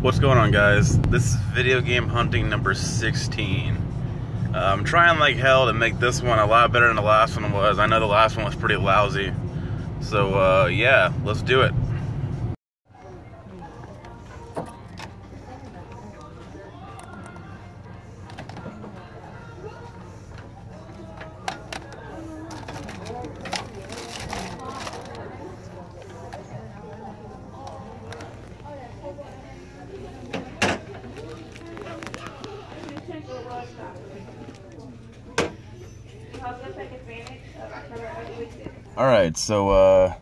What's going on, guys? This is video game hunting number 16. I'm trying like hell to make this one a lot better than the last one was. I know the last one was pretty lousy. So yeah, let's do it. Alright, so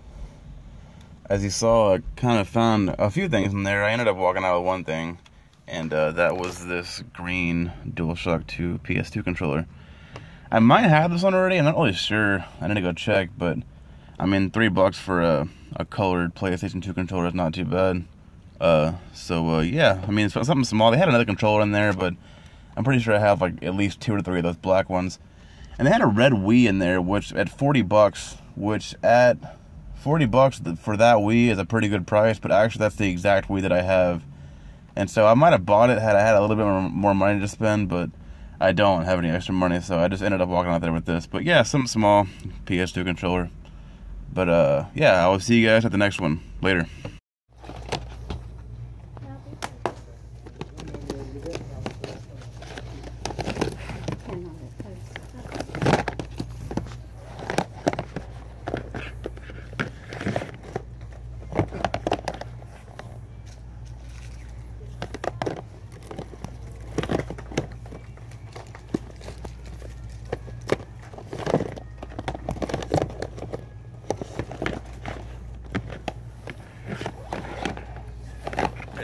as you saw, I kind of found a few things in there. I ended up walking out with one thing, and that was this green DualShock 2 PS2 controller. I might have this one already, I'm not really sure. I need to go check, but I mean, $3 for a colored PlayStation 2 controller is not too bad. Yeah, I mean, it's something small. They had another controller in there, but I'm pretty sure I have like at least 2 or 3 of those black ones. And they had a red Wii in there, which at $40, which at $40 for that Wii is a pretty good price, but actually that's the exact Wii that I have. And so I might have bought it had I had a little bit more money to spend, but I don't have any extra money, so I just ended up walking out there with this. But yeah, something small, PS2 controller. But yeah, I will see you guys at the next one. Later.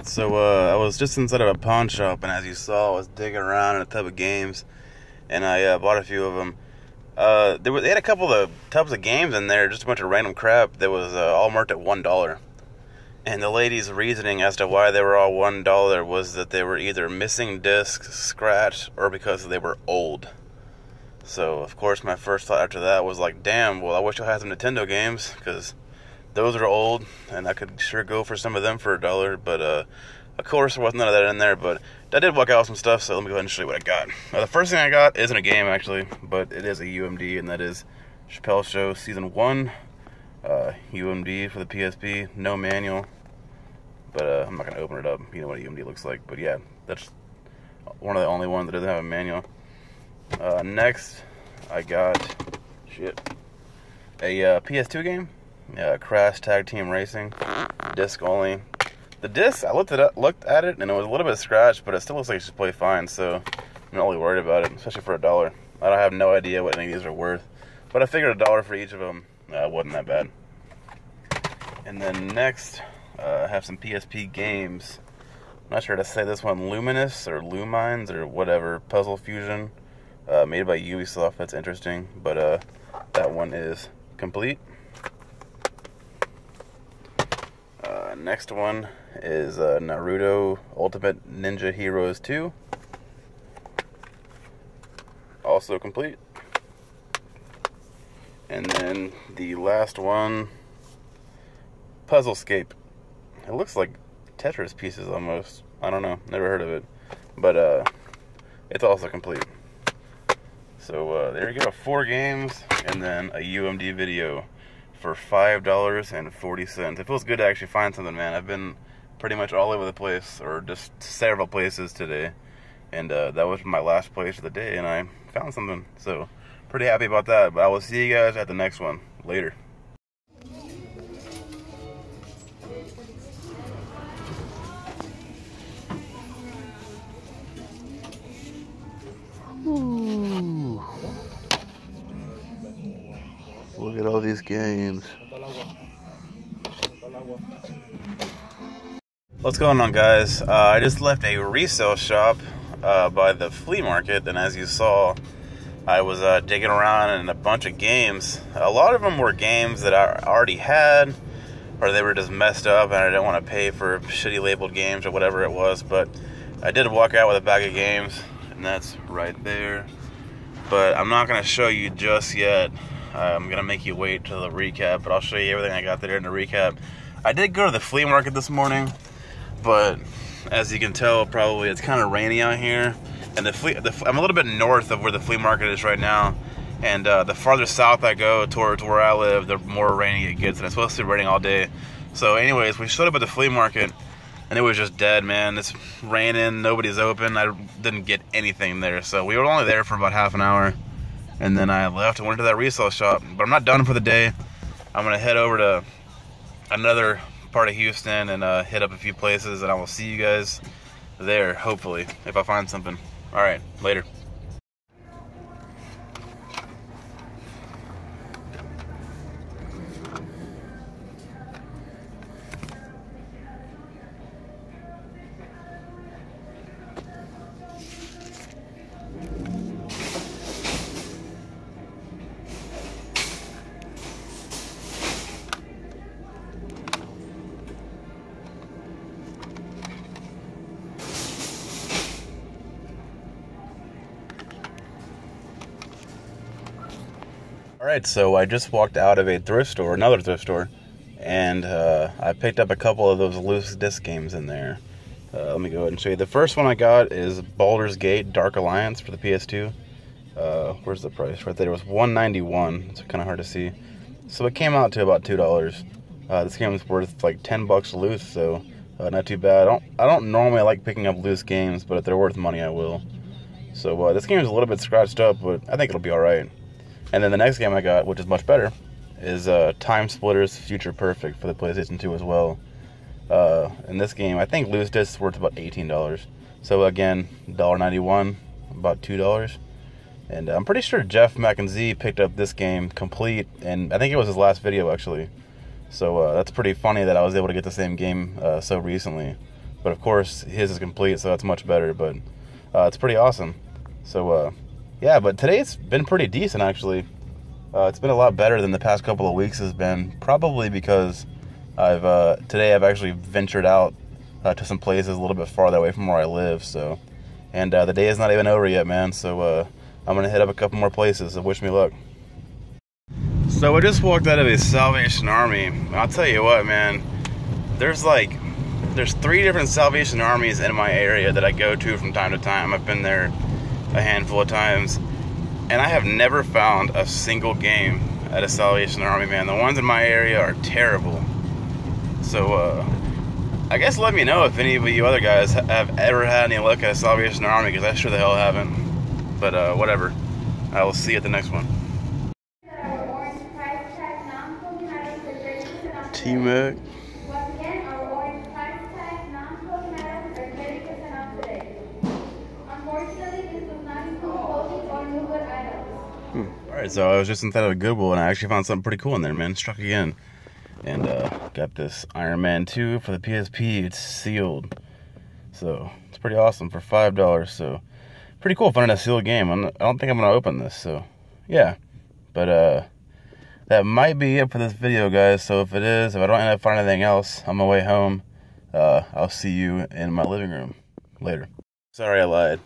So I was just inside of a pawn shop, and as you saw, I was digging around in a tub of games, and I bought a few of them. They had a couple of tubs of games in there, just a bunch of random crap that was all marked at $1. And the lady's reasoning as to why they were all $1 was that they were either missing discs, scratched, or because they were old. So of course my first thought after that was like, damn, well I wish I had some Nintendo games, because those are old, and I could sure go for some of them for $1, but of course there wasn't none of that in there, but I did walk out with some stuff, so let me go ahead and show you what I got. The first thing I got isn't a game, actually, but it is a UMD, and that is Chappelle Show Season 1, UMD for the PSP, no manual, but I'm not going to open it up, you know what a UMD looks like, but yeah, that's one of the only ones that doesn't have a manual. Next, I got, a PS2 game. Crash Tag Team Racing, disc only. The disc, I looked at it, and it was a little bit scratched, but it still looks like it should play fine, so I'm not really worried about it, especially for $1. I don't have no idea what any of these are worth, but I figured $1 for each of them wasn't that bad. And then next, I have some PSP games. I'm not sure how to say this one, Luminous or Lumines or whatever, Puzzle Fusion, made by Ubisoft. That's interesting, but that one is complete. Next one is Naruto Ultimate Ninja Heroes 2. Also complete. And then the last one, Puzzlescape. It looks like Tetris pieces almost. I don't know, never heard of it. But it's also complete. So there you go, 4 games and then a UMD video for $5.40. It feels good to actually find something, man. I've been pretty much all over the place, or just several places today, and that was my last place of the day, and I found something, so pretty happy about that. But I will see you guys at the next one. Later. Ooh. Look at all these games. What's going on, guys? I just left a resale shop by the flea market, and as you saw, I was digging around in a bunch of games. A lot of them were games that I already had, or they were just messed up and I didn't want to pay for shitty labeled games or whatever it was, but I did walk out with a bag of games, and that's right there. But I'm not going to show you just yet. I'm going to make you wait till the recap, but I'll show you everything I got there in the recap. I did go to the flea market this morning, but as you can tell, probably it's kind of rainy out here, and I'm a little bit north of where the flea market is right now, and the farther south I go towards where I live, the more rainy it gets, and it's supposed to be raining all day. So anyways, we showed up at the flea market, and it was just dead, man. It's raining, nobody's open. I didn't get anything there, so we were only there for about half an hour, and then I left and went to that resale shop. But I'm not done for the day. I'm gonna head over to another part of Houston and hit up a few places, and I will see you guys there, hopefully, if I find something. All right, later. Alright, so I just walked out of a thrift store, another thrift store, and I picked up a couple of those loose disc games in there. Let me go ahead and show you. The first one I got is Baldur's Gate Dark Alliance for the PS2. Where's the price? Right there. It was $191. It's kind of hard to see. So it came out to about $2. This game is worth like $10 loose, so not too bad. I don't normally like picking up loose games, but if they're worth money, I will. So this game is a little bit scratched up, but I think it'll be alright. And then the next game I got, which is much better, is Time Splitters Future Perfect for the PlayStation 2 as well. In this game, I think loose discs is worth about $18. So again, $1.91, about $2. And I'm pretty sure Jeff McKenzie picked up this game complete, and I think it was his last video actually. So that's pretty funny that I was able to get the same game so recently. But of course, his is complete, so that's much better, but it's pretty awesome. So yeah, but today it's been pretty decent actually. It's been a lot better than the past couple of weeks has been, probably because today I've actually ventured out to some places a little bit farther away from where I live. So, and the day is not even over yet, man. So I'm gonna hit up a couple more places. So wish me luck. So I just walked out of a Salvation Army. I'll tell you what, man. There's 3 different Salvation Armies in my area that I go to from time to time. I've been there a handful of times, and I have never found a single game at a Salvation Army, man. The ones in my area are terrible. So I guess let me know if any of you other guys have ever had any luck at a Salvation Army, because I sure the hell haven't. But whatever, I will see you at the next one. T-Mac. Alright, so I was just inside of a Goodwill, and I actually found something pretty cool in there, man. Struck again. And got this Iron Man 2 for the PSP. It's sealed. So it's pretty awesome for $5. So pretty cool finding a sealed game. I don't think I'm going to open this. So yeah. But that might be it for this video, guys. So if it is, if I don't end up finding anything else on my way home, I'll see you in my living room later. Sorry, I lied.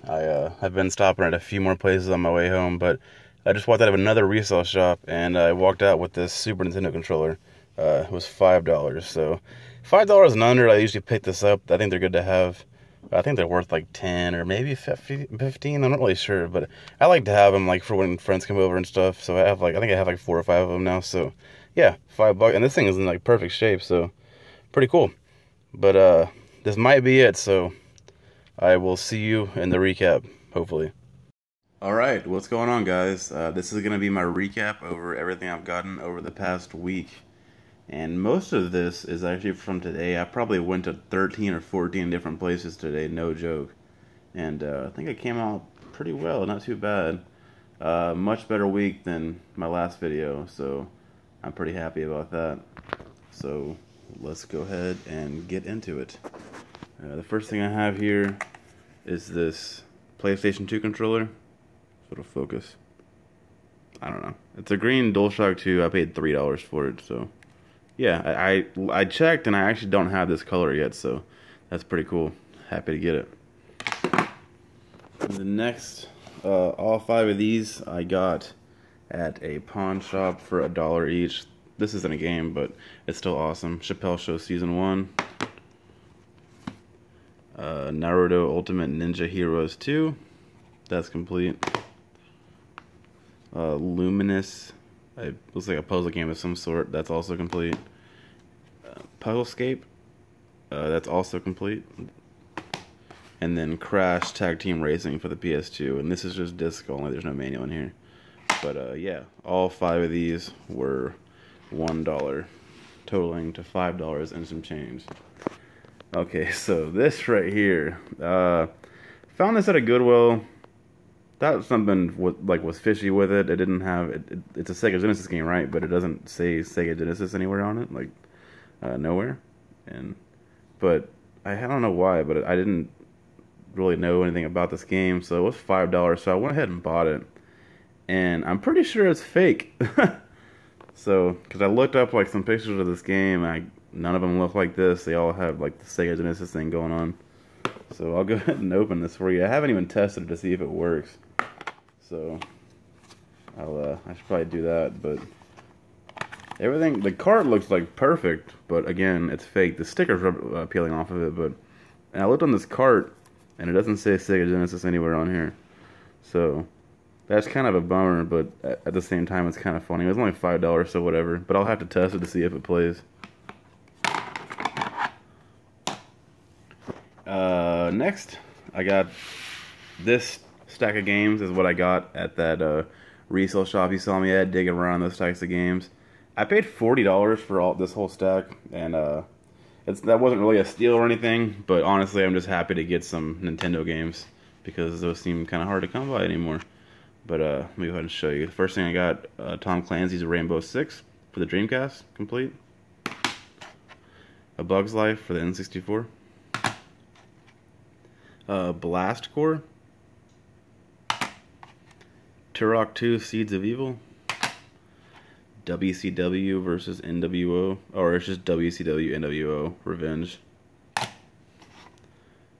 I've been stopping at a few more places on my way home, but I just walked out of another resale shop, and I walked out with this Super Nintendo controller. It was $5, so $5 and under, I usually pick this up. I think they're good to have. I think they're worth like 10 or maybe 15. I'm not really sure, but I like to have them like for when friends come over and stuff. So I think I have like 4 or 5 of them now. So yeah, $5, and this thing is in like perfect shape, so pretty cool. But this might be it. So I will see you in the recap, hopefully. Alright, what's going on, guys? This is going to be my recap over everything I've gotten over the past week. And most of this is actually from today. I probably went to 13 or 14 different places today, no joke. And I think it came out pretty well, not too bad. Much better week than my last video, so I'm pretty happy about that. So let's go ahead and get into it. The first thing I have here is this PlayStation 2 controller. It'll focus. I don't know. It's a green DualShock 2. I paid $3 for it, so yeah. I checked, and I actually don't have this color yet, so that's pretty cool. Happy to get it. The next, all 5 of these I got at a pawn shop for $1 each. This isn't a game, but it's still awesome. Chappelle Show Season 1. Naruto Ultimate Ninja Heroes 2. That's complete. Luminous. It looks like a puzzle game of some sort. That's also complete. Puzzlescape. That's also complete. And then Crash Tag Team Racing for the PS2. And this is just disc only. There's no manual in here. But yeah, all 5 of these were $1, totaling to $5 and some change. Okay, so this right here, found this at a Goodwill. Thought something was fishy with it. It didn't have it's a Sega Genesis game, right? But it doesn't say Sega Genesis anywhere on it, like nowhere. But I don't know why, but I didn't really know anything about this game, so it was $5. So I went ahead and bought it, and I'm pretty sure it's fake. So, because I looked up like some pictures of this game, and none of them look like this. They all have like the Sega Genesis thing going on. So I'll go ahead and open this for you. I haven't even tested it to see if it works. So I should probably do that. But everything, the card looks like perfect, but again, it's fake. The stickers are peeling off of it. And I looked on this cart, and it doesn't say Sega Genesis anywhere on here. So that's kind of a bummer, but at the same time, it's kind of funny. It was only $5, so whatever. But I'll have to test it to see if it plays. Next, I got this stack of games is what I got at that resale shop you saw me at, digging around those stacks of games. I paid $40 for this whole stack, and that wasn't really a steal or anything, but honestly, I'm just happy to get some Nintendo games, because those seem kind of hard to come by anymore. But let me go ahead and show you. The first thing I got, Tom Clancy's Rainbow Six for the Dreamcast, complete. A Bug's Life for the N64. Blast Corps. Turok 2 Seeds of Evil. WCW versus NWO, or it's just WCW NWO Revenge.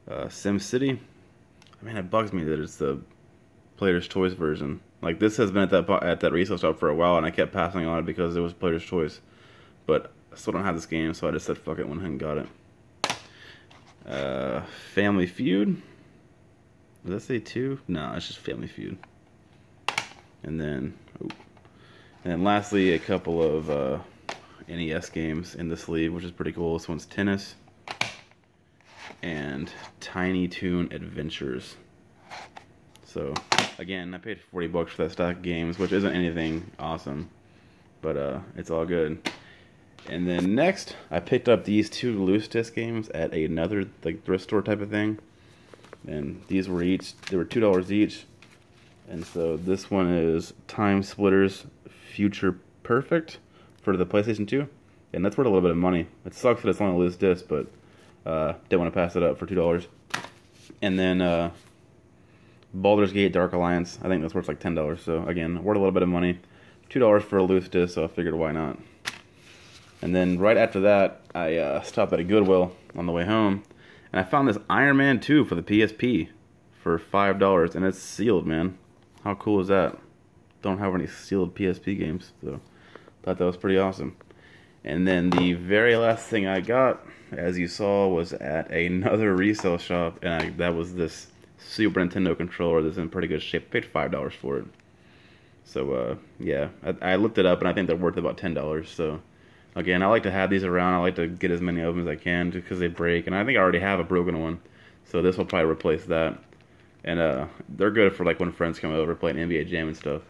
SimCity. I mean, it bugs me that it's the Player's Choice version. Like, this has been at that resale shop for a while, and I kept passing on it because it was Player's Choice. But I still don't have this game, so I just said fuck it, went ahead and got it. Family Feud. Does that say 2? No, it's just Family Feud. And then lastly, a couple of NES games in the sleeve, which is pretty cool. This one's Tennis and Tiny Toon Adventures. So again, I paid $40 for that stack of games, which isn't anything awesome, but it's all good. And then next, I picked up these 2 loose disc games at another like thrift store type of thing, and they were $2 each. And so this one is Time Splitters Future Perfect for the PlayStation 2, and that's worth a little bit of money. It sucks that it's only a loose disc, but didn't want to pass it up for $2. And then Baldur's Gate Dark Alliance, I think that's worth like $10. So again, worth a little bit of money. $2 for a loose disc, so I figured why not. And then right after that, I stopped at a Goodwill on the way home, and I found this Iron Man 2 for the PSP for $5, and it's sealed, man. How cool is that? Don't have any sealed PSP games, so thought that was pretty awesome. And then the very last thing I got, as you saw, was at another resale shop, and that was this Super Nintendo controller that's in pretty good shape. I paid $5 for it. So yeah, I looked it up, and I think they're worth about $10. So again, I like to have these around. I like to get as many of them as I can, just because they break, and I think I already have a broken one, so this will probably replace that. And they're good for like when friends come over playing NBA Jam and stuff.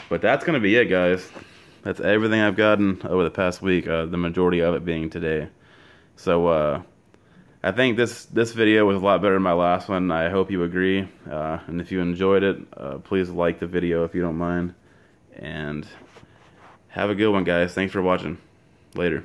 But that's gonna be it, guys. That's everything I've gotten over the past week. The majority of it being today. So I think this video was a lot better than my last one. I hope you agree. And if you enjoyed it, please like the video if you don't mind. And have a good one, guys. Thanks for watching. Later.